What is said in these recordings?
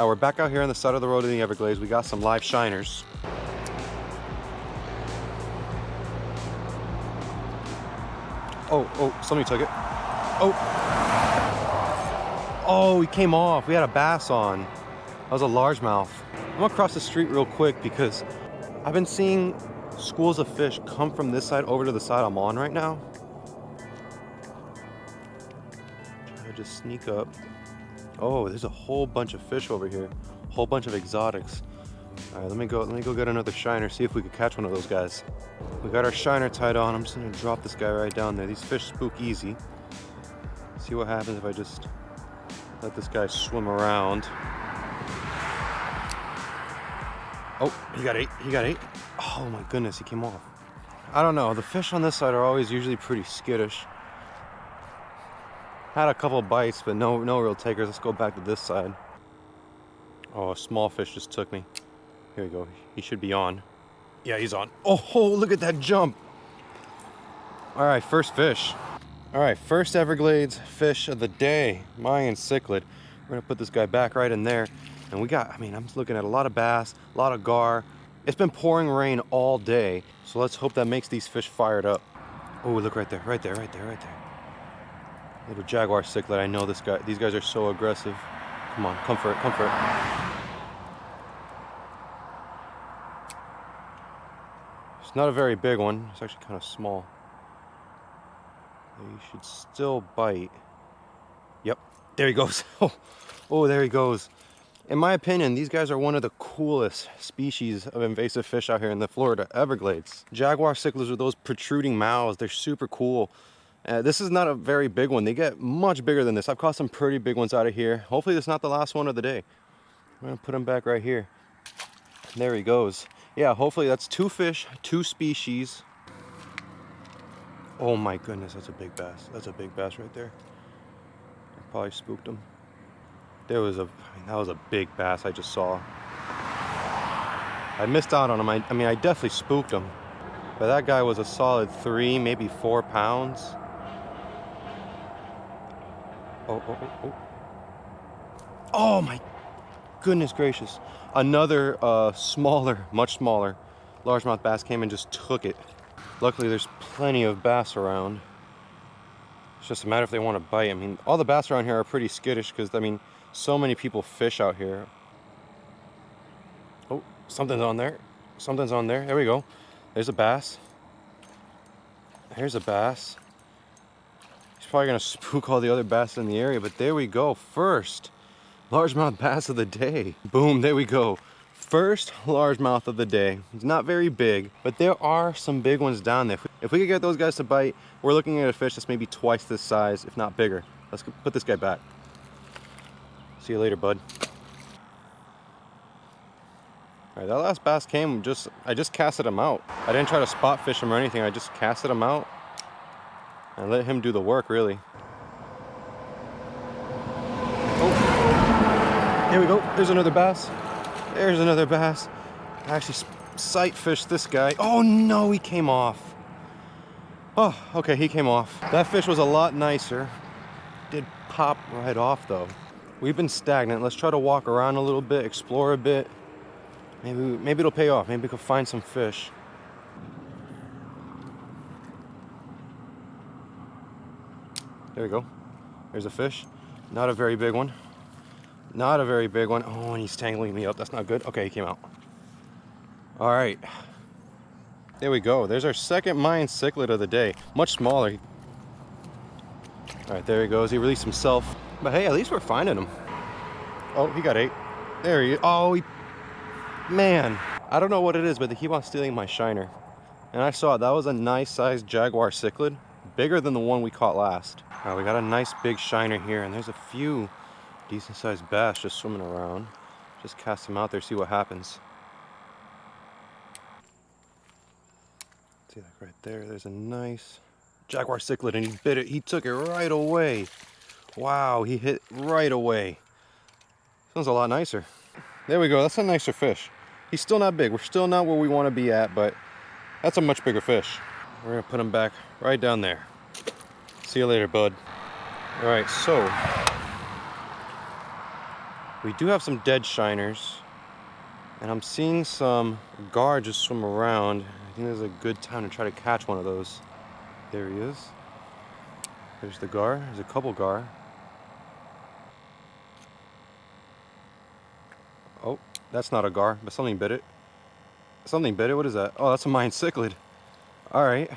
We're back out here on the side of the road in the Everglades. We got some live shiners. Oh, somebody took it. Oh, he came off. We had a bass on. That was a largemouth. I'm gonna cross the street real quick because I've been seeing schools of fish come from this side over to the side I'm on right now. I just sneak up. Oh, there's a whole bunch of fish over here. A whole bunch of exotics. All right, let me go get another shiner, see if we could catch one of those guys. We got our shiner tied on. I'm just gonna drop this guy right down there. These fish spook easy. See what happens if I just let this guy swim around. Oh, he got eight. Oh my goodness, he came off. I don't know, the fish on this side are always usually pretty skittish. Had a couple bites, but no real takers. Let's go back to this side. Oh, a small fish just took me. Here we go, he should be on. Yeah, he's on. Oh, look at that jump. All right, first fish. All right, first Everglades fish of the day, Mayan cichlid. We're gonna put this guy back right in there. And we got, I'm looking at a lot of bass, a lot of gar. It's been pouring rain all day, so let's hope that makes these fish fired up. Oh, look right there. Little jaguar cichlid. I know these guys are so aggressive. Come on, come for it. It's not a very big one. It's actually kind of small. He should still bite. Yep, there he goes. Oh, there he goes. In my opinion, these guys are one of the coolest species of invasive fish out here in the Florida Everglades. Jaguar cichlids are those protruding mouths. They're super cool. This is not a very big one. They get much bigger than this. I've caught some pretty big ones out of here. Hopefully this is not the last one of the day. I'm gonna put him back right here. There he goes. Yeah, hopefully that's 2 fish, 2 species. Oh my goodness, that's a big bass. That's a big bass right there. I probably spooked him. That was a big bass I just saw. I missed out on him. I definitely spooked him. But that guy was a solid 3, maybe 4 pounds. Oh my goodness gracious. Another smaller, much smaller largemouth bass came and just took it. Luckily there's plenty of bass around. It's just a matter if they want to bite. All the bass around here are pretty skittish because, so many people fish out here. Oh, something's on there. There we go. There's a bass. Here's a bass. He's probably gonna spook all the other bass in the area, but there we go. First largemouth bass of the day. Boom, there we go. First largemouth of the day. It's not very big, but there are some big ones down there. If we could get those guys to bite, we're looking at a fish that's maybe twice this size, if not bigger. Let's put this guy back. See you later, bud. All right, that last bass came, I just casted him out. I didn't try to spot fish him or anything. I just casted him out and let him do the work, really. Oh, here we go. There's another bass. I actually sight fished this guy. Oh no, he came off. Oh, okay, he came off. That fish was a lot nicer. Did pop right off though. We've been stagnant. Let's try to walk around a little bit, explore a bit. Maybe it'll pay off. Maybe we can find some fish. There we go. There's a fish. Not a very big one. Oh, and he's tangling me up. That's not good. Okay, he came out. All right. There we go. There's our second Mayan cichlid of the day. Much smaller. All right, there he goes. He released himself. But hey, at least we're finding him. Oh, he got 8. There he is. Oh, man. I don't know what it is, but they keep on stealing my shiner. And I saw it. That was a nice sized jaguar cichlid. Bigger than the one we caught last. All right, we got a nice big shiner here, and there's a few decent sized bass just swimming around. Just cast them out there, see what happens. See that right there? There's a nice jaguar cichlid, and he bit it. He took it right away. Wow, he hit right away. Sounds a lot nicer. There we go. That's a nicer fish. He's still not big. We're still not where we want to be at, but that's a much bigger fish. We're gonna put him back right down there. See you later, bud. All right, so We do have some dead shiners. And I'm seeing some gar just swim around. I think this is a good time to try to catch one of those. There he is. There's the gar. There's a couple gar. Oh, that's not a gar, but something bit it. Something bit it. What is that? Oh, that's a mine cichlid. All right.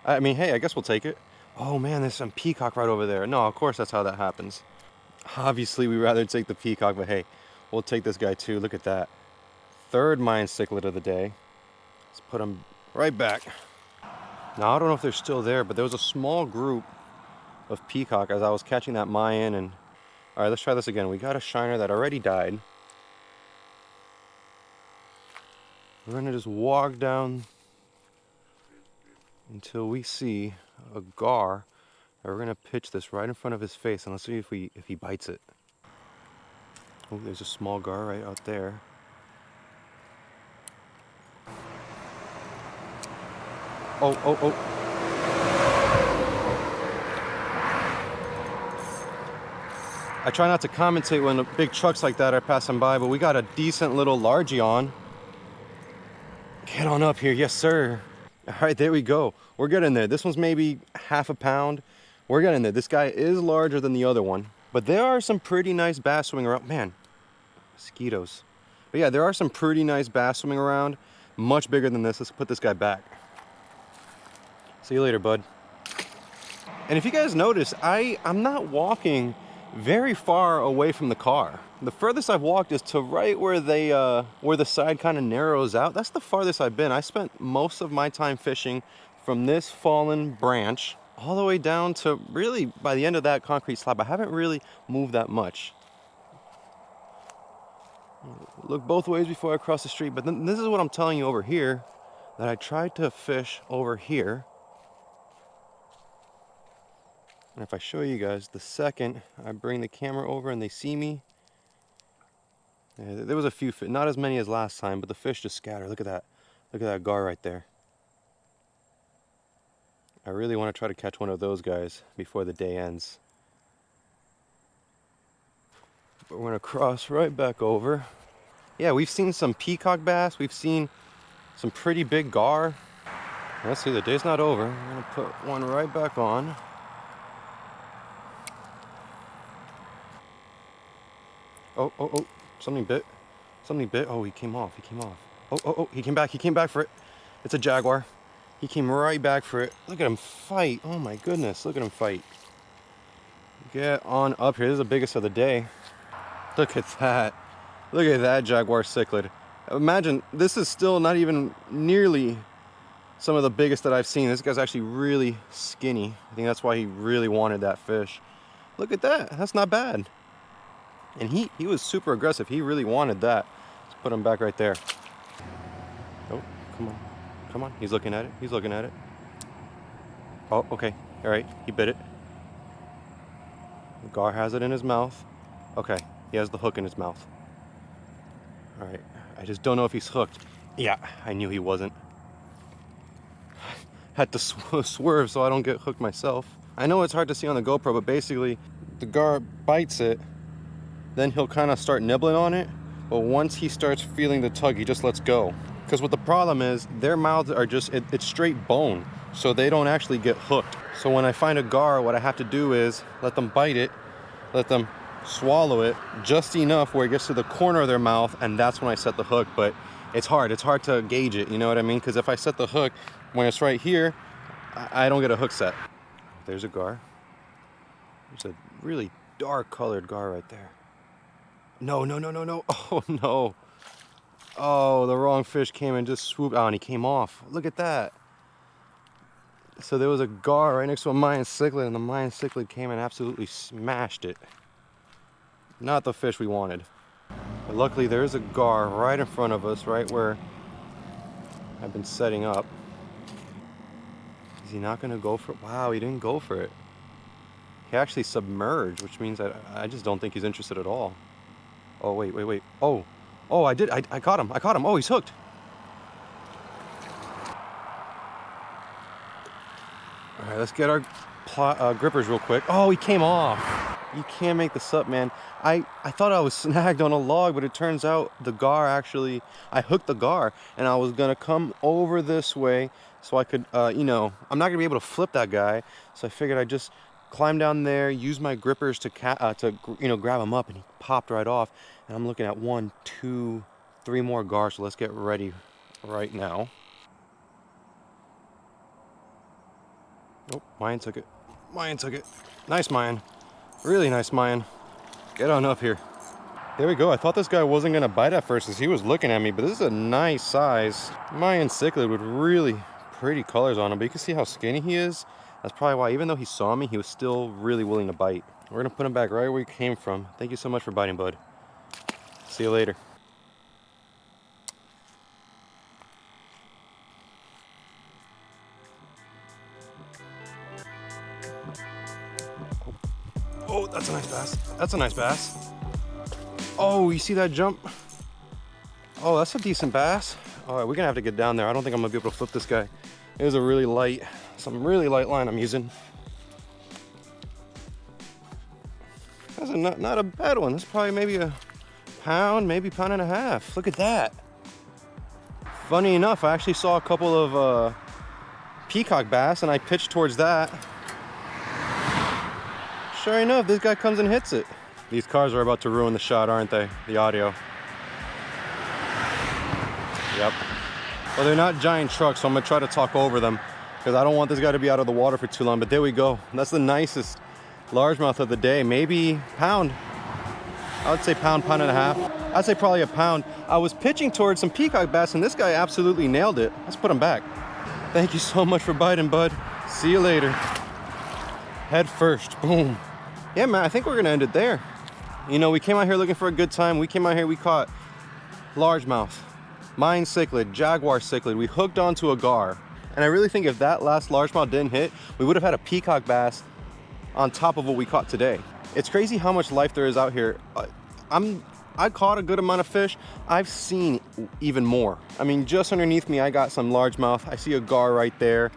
I mean, hey, I guess we'll take it. Oh man, there's some peacock right over there. No, of course that's how that happens. Obviously, we'd rather take the peacock, but hey, we'll take this guy too. Look at that. Third mine cichlid of the day. Let's put him right back. Now, I don't know if they're still there, but there was a small group of peacock as I was catching that Mayan. And all right, let's try this again. We got a shiner that already died. We're gonna just walk down until we see a gar. And we're gonna pitch this right in front of his face, and let's see if he bites it. Oh, there's a small gar right out there. Oh, oh, oh. I try not to commentate when big trucks like that are passing by, but we got a decent little largie on. Get on up here, yes sir. All right, there we go. We're getting there. This one's maybe half a pound. We're getting there. This guy is larger than the other one, but there are some pretty nice bass swimming around. Man, mosquitoes. But yeah, there are some pretty nice bass swimming around. Much bigger than this. Let's put this guy back. See you later, bud. And if you guys notice, I'm not walking very far away from the car. The furthest I've walked is to right where where the side kind of narrows out. That's the farthest I've been. I spent most of my time fishing from this fallen branch all the way down to really by the end of that concrete slab. I haven't really moved that much. Look both ways before I cross the street, but then this is what I'm telling you over here, that I tried to fish over here. And if I show you guys, the second I bring the camera over and they see me, there was a few fish, not as many as last time, but the fish just scatter. Look at that. Look at that gar right there. I really want to try to catch one of those guys before the day ends. But we're going to cross right back over. Yeah, we've seen some peacock bass. We've seen some pretty big gar. Let's see, the day's not over. I'm going to put one right back on. Oh, oh, oh, something bit. Something bit. Oh, he came off. He came off. Oh, oh, oh, he came back. He came back for it. It's a jaguar. He came right back for it. Look at him fight. Oh my goodness. Look at him fight. Get on up here. This is the biggest of the day. Look at that. Look at that jaguar cichlid. Imagine, this is still not even nearly some of the biggest that I've seen. This guy's actually really skinny. I think that's why he really wanted that fish. Look at that. That's not bad. And he was super aggressive. He really wanted that. Let's put him back right there. Oh, come on. Come on. He's looking at it. He's looking at it. Oh, okay. All right. He bit it. The gar has it in his mouth. Okay. He has the hook in his mouth. All right. I just don't know if he's hooked. Yeah, I knew he wasn't. Had to swerve so I don't get hooked myself. I know it's hard to see on the GoPro, but basically the gar bites it. Then he'll kind of start nibbling on it, but once he starts feeling the tug, he just lets go. Because what the problem is, their mouths are just, it's straight bone, so they don't actually get hooked. So when I find a gar, what I have to do is let them bite it, let them swallow it just enough where it gets to the corner of their mouth, and that's when I set the hook. But it's hard to gauge it, you know what I mean? Because if I set the hook when it's right here, I don't get a hook set. There's a gar. There's a really dark colored gar right there. No, no, no, no, no. Oh, no. Oh, the wrong fish came and just swooped out, and he came off. Look at that. So there was a gar right next to a Mayan cichlid, and the Mayan cichlid came and absolutely smashed it. Not the fish we wanted. But luckily, there is a gar right in front of us, right where I've been setting up. Is he not going to go for it? Wow, he didn't go for it. He actually submerged, which means I just don't think he's interested at all. Oh, wait, wait, wait. Oh, I did. I caught him. I caught him. Oh, he's hooked. All right, let's get our grippers real quick. Oh, he came off. You can't make this up, man. I thought I was snagged on a log, but it turns out the gar actually, I hooked the gar, and I was gonna come over this way so I could, you know, I'm not gonna be able to flip that guy. So I figured I'd just climb down there, use my grippers to you know, grab him up, and he popped right off. And I'm looking at 1, 2, 3 more gars. So let's get ready right now. Oh, Mayan took it. Mayan took it. Nice Mayan. Really nice Mayan. Get on up here. There we go. I thought this guy wasn't going to bite at first as he was looking at me, but this is a nice size Mayan cichlid with really pretty colors on him. But you can see how skinny he is. That's probably why, even though he saw me, he was still really willing to bite. We're going to put him back right where he came from. Thank you so much for biting, bud. See you later. Oh, that's a nice bass. That's a nice bass. Oh, you see that jump? Oh, that's a decent bass. All right, we're gonna have to get down there. I don't think I'm gonna be able to flip this guy. It was a really light, some really light line I'm using. That's not a bad one. That's probably maybe a pound, maybe pound and a half. Look at that. Funny enough, I actually saw a couple of peacock bass and I pitched towards that. Sure enough, this guy comes and hits it. These cars are about to ruin the shot, aren't they? The audio. Yep. Well, they're not giant trucks, so I'm gonna try to talk over them because I don't want this guy to be out of the water for too long. But there we go. That's the nicest largemouth of the day. Maybe pound. I would say pound, pound and a half. I'd say probably a pound. I was pitching towards some peacock bass and this guy absolutely nailed it. Let's put him back. Thank you so much for biting, bud. See you later. Head first. Boom. Yeah, man, I think we're gonna end it there. You know, we came out here looking for a good time. We came out here, we caught largemouth, Mayan cichlid, jaguar cichlid. We hooked onto a gar. And I really think if that last largemouth didn't hit, we would have had a peacock bass on top of what we caught today. It's crazy how much life there is out here. I caught a good amount of fish. I've seen even more. I mean, just underneath me, I got some largemouth. I see a gar right there.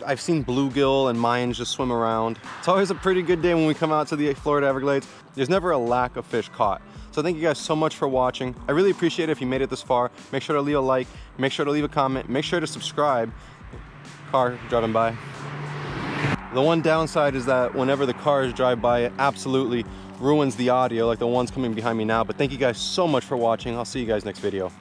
I've seen bluegill and Mayans just swim around. It's always a pretty good day when we come out to the Florida Everglades. There's never a lack of fish caught. So thank you guys so much for watching. I really appreciate it if you made it this far. Make sure to leave a like, make sure to leave a comment, make sure to subscribe. Car driving by. The one downside is that whenever the cars drive by, it absolutely ruins the audio like the ones coming behind me now. But thank you guys so much for watching. I'll see you guys next video.